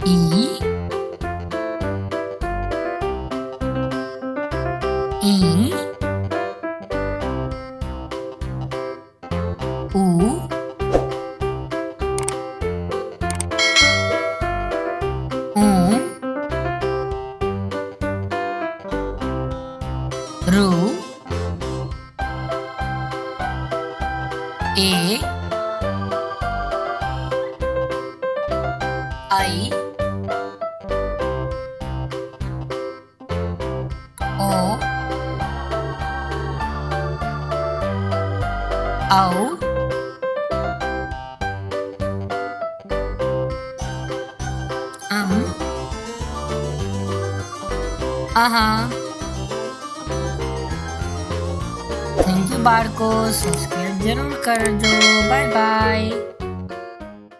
ઈ ઈ ઉ ઉ ઋ એ આઈ ઓ ઔ આહા. Thank you બાળકો, સબસ્ક્રાઈબ જરૂર કરજો. Bye bye.